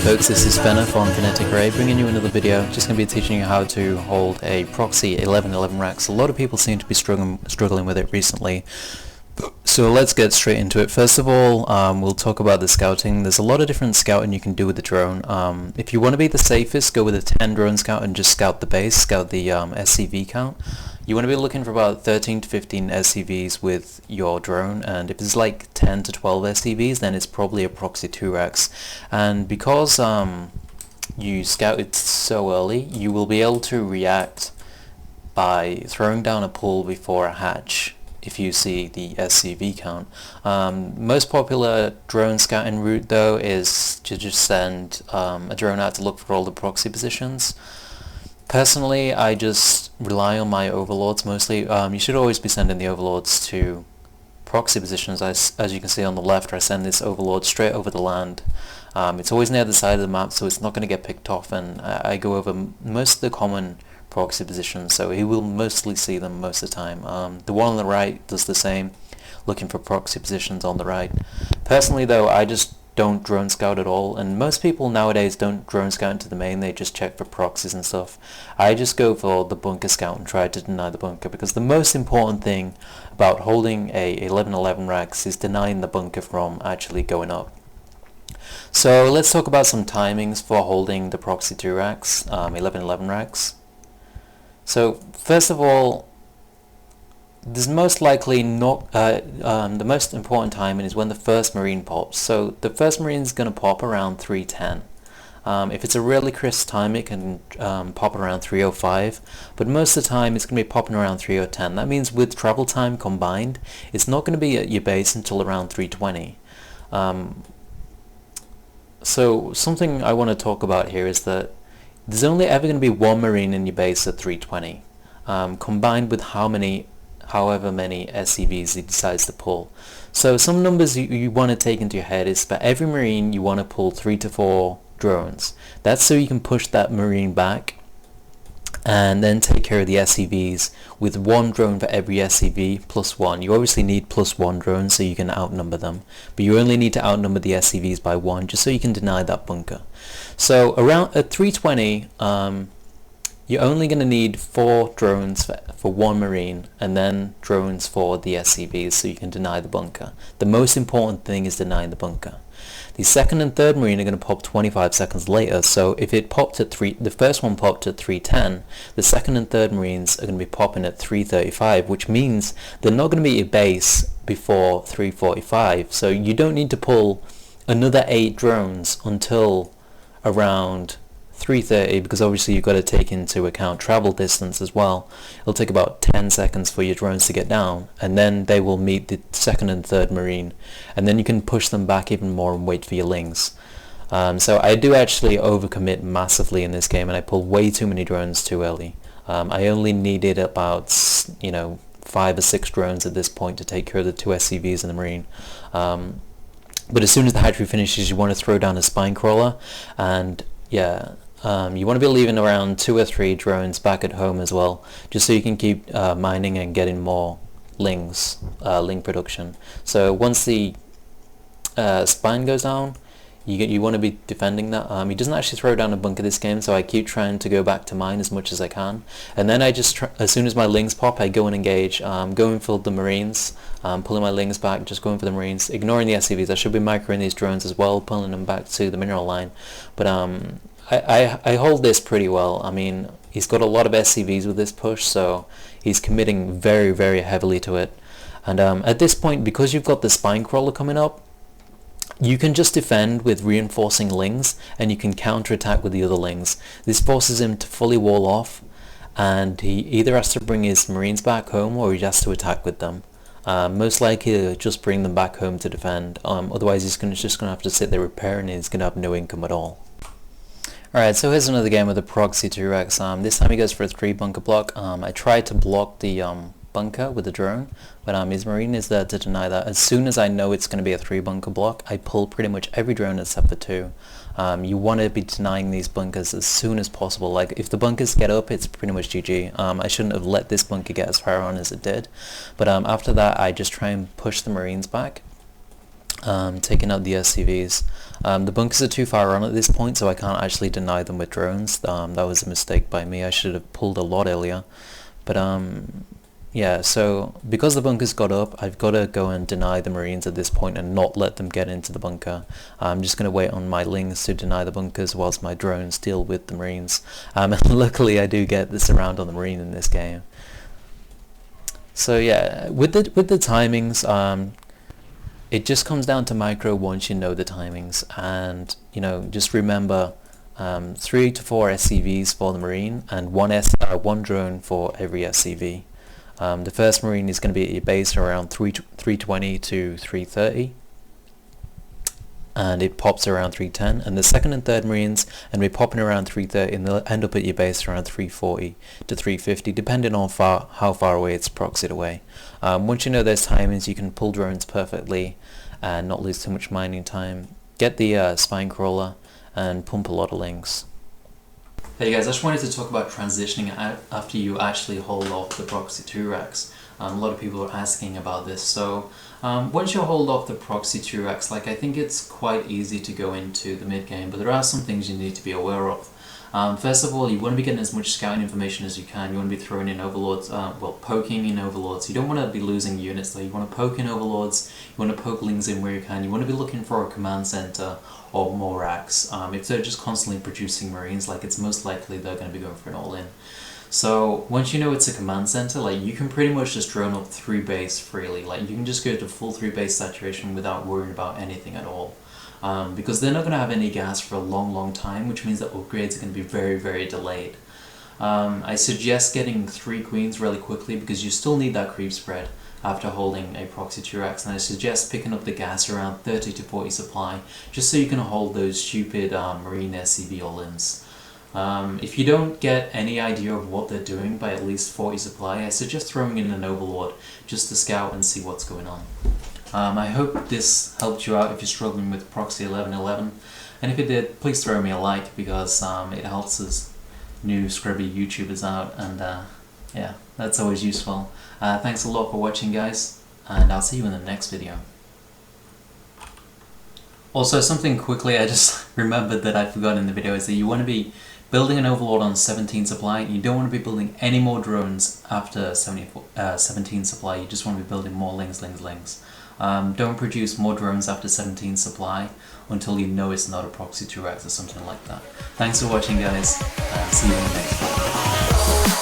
folks, this is Fenner from Fray, bringing you another video. Just going to be teaching you how to hold a proxy 1111 racks. A lot of people seem to be struggling with it recently. So let's get straight into it. First of all, we'll talk about the scouting. There's a lot of different scouting you can do with the drone. If you want to be the safest, go with a 10 drone scout and just scout the base, scout the SCV count. You want to be looking for about 13 to 15 SCVs with your drone, and if it's like 10 to 12 SCVs, then it's probably a proxy 2 racks. And because you scouted so early, you will be able to react by throwing down a pull before a hatch if you see the SCV count. Most popular drone scouting route though is to just send a drone out to look for all the proxy positions. Personally, I just rely on my overlords mostly. You should always be sending the overlords to proxy positions. As you can see on the left, I send this overlord straight over the land. It's always near the side of the map, so it's not going to get picked off, and I go over most of the common proxy positions, so he will mostly see them most of the time. The one on the right does the same, looking for proxy positions on the right. Personally though, I just don't drone scout at all, and most people nowadays don't drone scout into the main, they just check for proxies and stuff. I just go for the bunker scout and try to deny the bunker, because the most important thing about holding a 1111 racks is denying the bunker from actually going up. So let's talk about some timings for holding the proxy 2 racks, 1111 racks. So first of all, there's most likely not the most important timing is when the first marine pops. So the first marine is going to pop around 310. If it's a really crisp time, it can pop around 305, but most of the time it's going to be popping around 3010. That means with travel time combined, it's not going to be at your base until around 320. So something I want to talk about here is that there's only ever going to be one marine in your base at 320, combined with however many SCVs he decides to pull. So some numbers you want to take into your head is for every marine you want to pull 3 to 4 drones. That's so you can push that marine back and then take care of the SCVs with 1 drone for every SCV plus 1. You obviously need plus 1 drones so you can outnumber them, but you only need to outnumber the SCVs by 1 just so you can deny that bunker. So around at 320, you're only going to need 4 drones for 1 marine, and then drones for the SCVs so you can deny the bunker. The most important thing is denying the bunker. The second and third marine are going to pop 25 seconds later, so if it popped at the first one popped at 310, the second and third marines are going to be popping at 335, which means they're not going to be at base before 345, so you don't need to pull another 8 drones until around 330, because obviously you've got to take into account travel distance as well. It'll take about 10 seconds for your drones to get down, and then they will meet the second and third marine, and then you can push them back even more and wait for your lings. So I do actually overcommit massively in this game, and I pull way too many drones too early. I only needed about 5 or 6 drones at this point to take care of the 2 SCVs and the marine. But as soon as the hatchery finishes, you want to throw down a spine crawler, and yeah, you want to be leaving around 2 or 3 drones back at home as well, just so you can keep mining and getting more lings, ling production. So once the spine goes down, you want to be defending that. He doesn't actually throw down a bunker this game, so I keep trying to go back to mine as much as I can, and then I just as soon as my lings pop, I go and engage, going for the marines, pulling my lings back, just going for the marines, ignoring the SCVs. I should be microing these drones as well, pulling them back to the mineral line, but I hold this pretty well. I mean, he's got a lot of SCVs with this push, so he's committing very, very heavily to it. And at this point, because you've got the spine crawler coming up, you can just defend with reinforcing lings, and you can counterattack with the other lings. This forces him to fully wall off, and he either has to bring his marines back home or he has to attack with them. Most likely he'll just bring them back home to defend. Otherwise he's just going to have to sit there repairing, and he's going to have no income at all. Alright, so here's another game with a proxy 2 racks. This time he goes for a 3 bunker block. I tried to block the bunker with the drone, but his marine is there to deny that. As soon as I know it's going to be a 3 bunker block, I pull pretty much every drone except for 2. You want to be denying these bunkers as soon as possible. Like, if the bunkers get up, it's pretty much GG. I shouldn't have let this bunker get as far on as it did, but after that I just try and push the marines back. taking out the SCVs. The bunkers are too far on at this point, so I can't actually deny them with drones. That was a mistake by me. I should have pulled a lot earlier. But yeah, so because the bunkers got up, I've got to go and deny the Marines at this point and not let them get into the bunker. I'm just going to wait on my Lings to deny the bunkers whilst my drones deal with the Marines. And luckily I do get the surround on the Marine in this game. So yeah, with the timings, it just comes down to micro once you know the timings, and you know, just remember 3 to 4 SCVs for the Marine and one drone for every SCV. The first Marine is going to be at your base around 320 to 330, and it pops around 310, and the second and third Marines and we're popping around 330, and they'll end up at your base around 340 to 350, depending on how far away it's proxied away. Once you know those timings, you can pull drones perfectly and not lose too much mining time. Get the spine crawler and pump a lot of links. Hey guys, I just wanted to talk about transitioning after you actually hold off the proxy 2 racks. A lot of people are asking about this. So once you hold off the proxy 2 racks, like, I think it's quite easy to go into the mid game, but there are some things you need to be aware of. First of all, you want to be getting as much scouting information as you can. You want to be throwing in overlords, well, poking in overlords. You don't want to be losing units though. You want to poke in overlords, you want to poke Lings in where you can. You want to be looking for a command center or more racks. If they're just constantly producing Marines, like, it's most likely they're going to be going for an all-in. So once you know it's a command center, like, you can pretty much just drone up 3 base freely. Like, you can just go to full 3 base saturation without worrying about anything at all. Because they're not going to have any gas for a long time, which means that upgrades are going to be very delayed. I suggest getting 3 queens really quickly because you still need that creep spread after holding a proxy 2 racks, and I suggest picking up the gas around 30 to 40 supply just so you can hold those stupid Marine SCV all-ins. If you don't get any idea of what they're doing by at least 40 supply, I suggest throwing in an overlord just to scout and see what's going on. I hope this helped you out if you're struggling with proxy 1111, and if it did, please throw me a like because it helps us new scrubby YouTubers out, and yeah, that's always useful. Thanks a lot for watching, guys, and I'll see you in the next video. Also, something quickly I just remembered that I forgot in the video is that you want to be building an overlord on 17 supply, and you don't want to be building any more drones after 17 supply. You just want to be building more Lings. Don't produce more drones after 17 supply until you know it's not a proxy 2 racks or something like that. Thanks for watching, guys, and see you in the next video.